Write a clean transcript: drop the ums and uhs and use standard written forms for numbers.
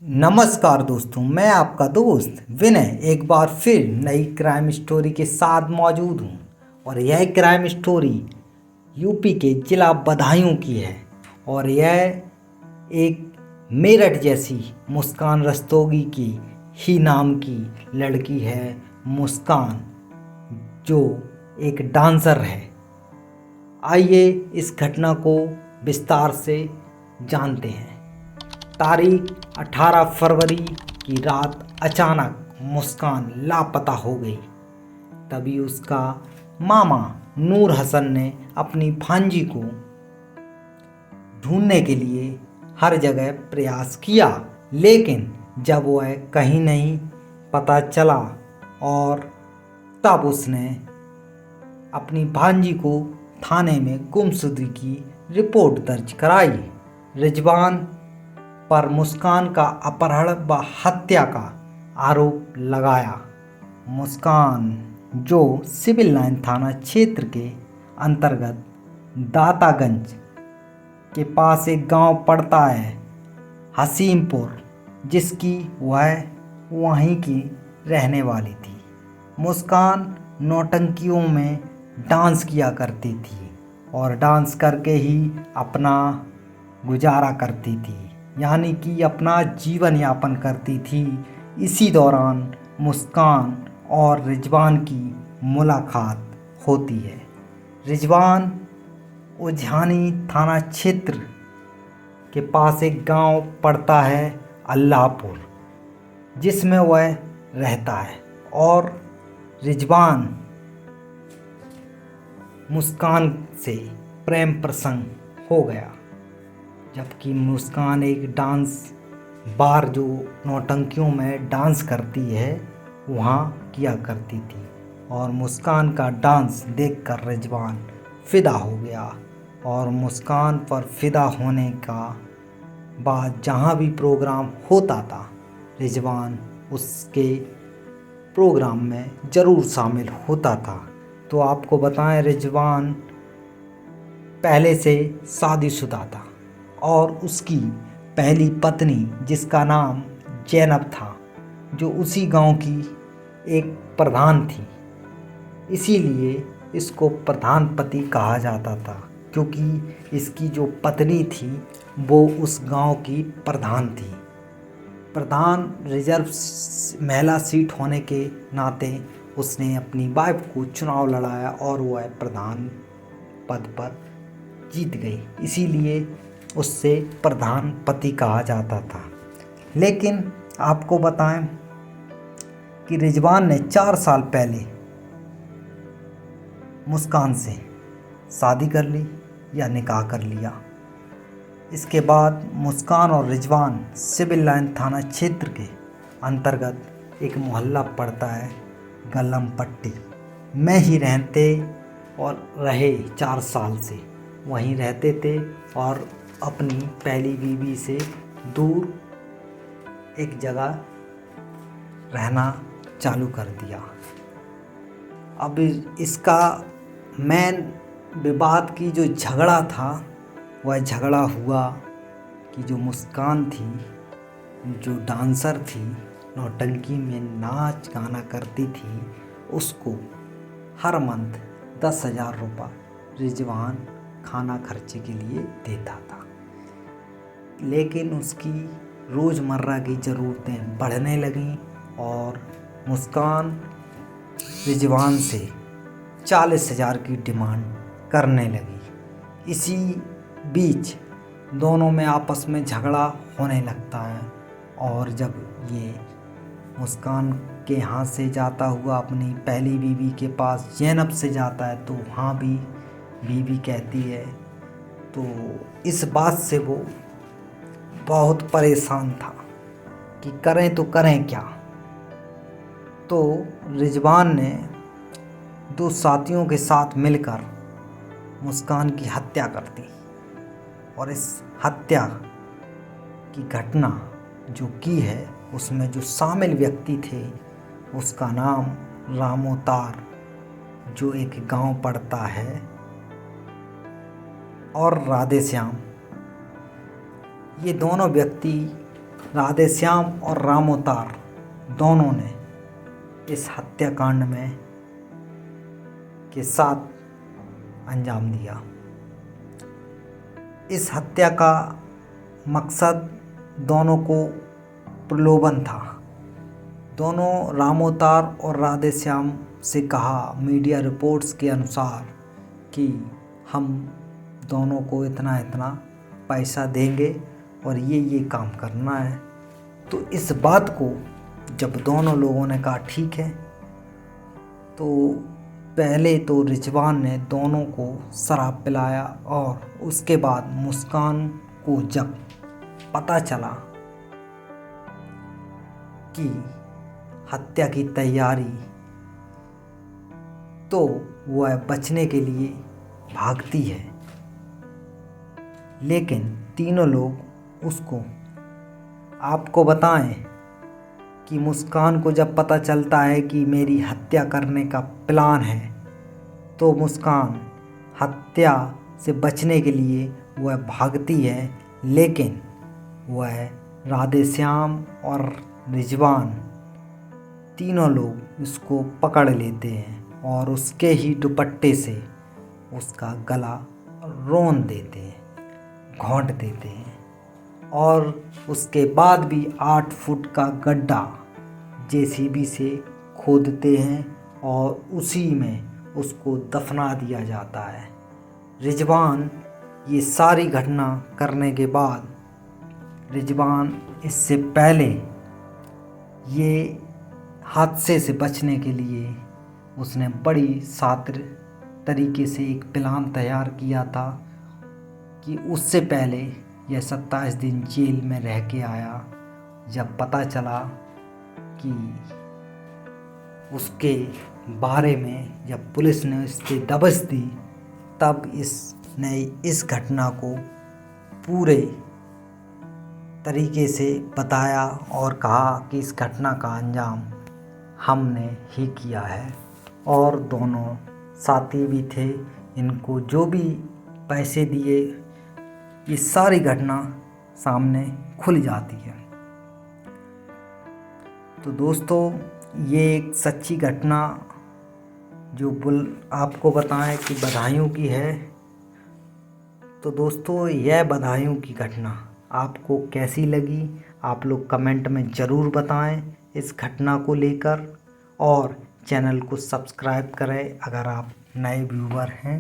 नमस्कार दोस्तों, मैं आपका दोस्त विनय एक बार फिर नई क्राइम स्टोरी के साथ मौजूद हूँ। और यह क्राइम स्टोरी यूपी के जिला बदायूं की है। और यह एक मेरठ जैसी मुस्कान रस्तोगी की ही नाम की लड़की है, मुस्कान, जो एक डांसर है। आइए इस घटना को विस्तार से जानते हैं। तारीख 18 फरवरी की रात अचानक मुस्कान लापता हो गई। तभी उसका मामा नूर हसन ने अपनी भांजी को ढूंढने के लिए हर जगह प्रयास किया, लेकिन जब वह कहीं नहीं पता चला और तब उसने अपनी भांजी को थाने में गुमशुदगी की रिपोर्ट दर्ज कराई। रिजवान पर मुस्कान का अपहरण व हत्या का आरोप लगाया। मुस्कान, जो सिविल लाइन थाना क्षेत्र के अंतर्गत दातागंज के पास एक गांव पड़ता है, हसीमपुर, जिसकी वह वहीं की रहने वाली थी। मुस्कान नौटंकियों में डांस किया करती थी और डांस करके ही अपना गुजारा करती थी, यानी कि अपना जीवन यापन करती थी। इसी दौरान मुस्कान और रिजवान की मुलाकात होती है। रिजवान उझानी थाना क्षेत्र के पास एक गांव पड़ता है, अल्लाहपुर, जिसमें वह रहता है। और रिजवान मुस्कान से प्रेम प्रसंग हो गया, जबकि मुस्कान एक डांस बार जो नौटंकियों में डांस करती है वहाँ किया करती थी। और मुस्कान का डांस देखकर रिजवान फिदा हो गया। और मुस्कान पर फिदा होने का बाद जहाँ भी प्रोग्राम होता था, रिजवान उसके प्रोग्राम में ज़रूर शामिल होता था। तो आपको बताएं, रिजवान पहले से शादीशुदा था और उसकी पहली पत्नी, जिसका नाम जैनब था, जो उसी गांव की एक प्रधान थी। इसीलिए इसको प्रधान पति कहा जाता था, क्योंकि इसकी जो पत्नी थी वो उस गांव की प्रधान थी। प्रधान रिजर्व महिला सीट होने के नाते उसने अपनी वाइफ को चुनाव लड़ाया और वह प्रधान पद पर जीत गई। इसीलिए उससे प्रधान पति कहा जाता था। लेकिन आपको बताएं कि रिजवान ने 4 साल पहले मुस्कान से शादी कर ली या निकाह कर लिया। इसके बाद मुस्कान और रिजवान सिविल लाइन थाना क्षेत्र के अंतर्गत एक मोहल्ला पड़ता है, गल्लम पट्टी में ही रहते और रहे। 4 साल से वहीं रहते थे और अपनी पहली बीवी से दूर एक जगह रहना चालू कर दिया। अब इसका मेन विवाद की जो झगड़ा था, वह झगड़ा हुआ कि जो मुस्कान थी, जो डांसर थी, नौटंकी में नाच गाना करती थी, उसको हर मंथ 10,000 रुपये रिजवान खाना खर्चे के लिए देता था। लेकिन उसकी रोज़मर्रा की ज़रूरतें बढ़ने लगीं और मुस्कान रिजवान से 40,000 की डिमांड करने लगी। इसी बीच दोनों में आपस में झगड़ा होने लगता है। और जब ये मुस्कान के यहाँ से जाता हुआ अपनी पहली बीवी के पास जैनब से जाता है, तो वहाँ भी बीवी कहती है। तो इस बात से वो बहुत परेशान था कि करें तो करें क्या। तो रिजवान ने 2 साथियों के साथ मिलकर मुस्कान की हत्या कर दी। और इस हत्या की घटना जो की है, उसमें जो शामिल व्यक्ति थे, उसका नाम रामोतार, जो एक गांव पड़ता है, और राधेश्याम। ये दोनों व्यक्ति राधेश्याम और रामोतार दोनों ने इस हत्याकांड में के साथ अंजाम दिया। इस हत्या का मकसद दोनों को प्रलोभन था। दोनों रामोतार और राधेश्याम से कहा मीडिया रिपोर्ट्स के अनुसार कि हम दोनों को इतना इतना पैसा देंगे और ये काम करना है। तो इस बात को जब दोनों लोगों ने कहा ठीक है, तो पहले तो रिजवान ने दोनों को शराब पिलाया और उसके बाद मुस्कान को जब पता चला कि हत्या की तैयारी, तो वह बचने के लिए भागती है। लेकिन तीनों लोग उसको, आपको बताएं कि मुस्कान को जब पता चलता है कि मेरी हत्या करने का प्लान है, तो मुस्कान हत्या से बचने के लिए वह भागती है। लेकिन वह राधेश्याम और रिजवान तीनों लोग उसको पकड़ लेते हैं और उसके ही दुपट्टे से उसका गला रौंद देते हैं, घोंट देते हैं और उसके बाद भी 8 फुट का गड्ढा जेसीबी से खोदते हैं और उसी में उसको दफना दिया जाता है। रिजवान ये सारी घटना करने के बाद, रिजवान इससे पहले ये हादसे से बचने के लिए उसने बड़ी शातिर तरीके से एक प्लान तैयार किया था कि उससे पहले यह 27 दिन जेल में रह के आया। जब पता चला कि उसके बारे में जब पुलिस ने इसके दबिश दी, तब इसने इस घटना को पूरे तरीके से बताया और कहा कि इस घटना का अंजाम हमने ही किया है। और दोनों साथी भी थे, इनको जो भी पैसे दिए, ये सारी घटना सामने खुल जाती है। तो दोस्तों, ये एक सच्ची घटना जो आपको बताएं कि बदायूं की है। तो दोस्तों, यह बदायूं की घटना आपको कैसी लगी, आप लोग कमेंट में ज़रूर बताएं इस घटना को लेकर, और चैनल को सब्सक्राइब करें अगर आप नए व्यूवर हैं।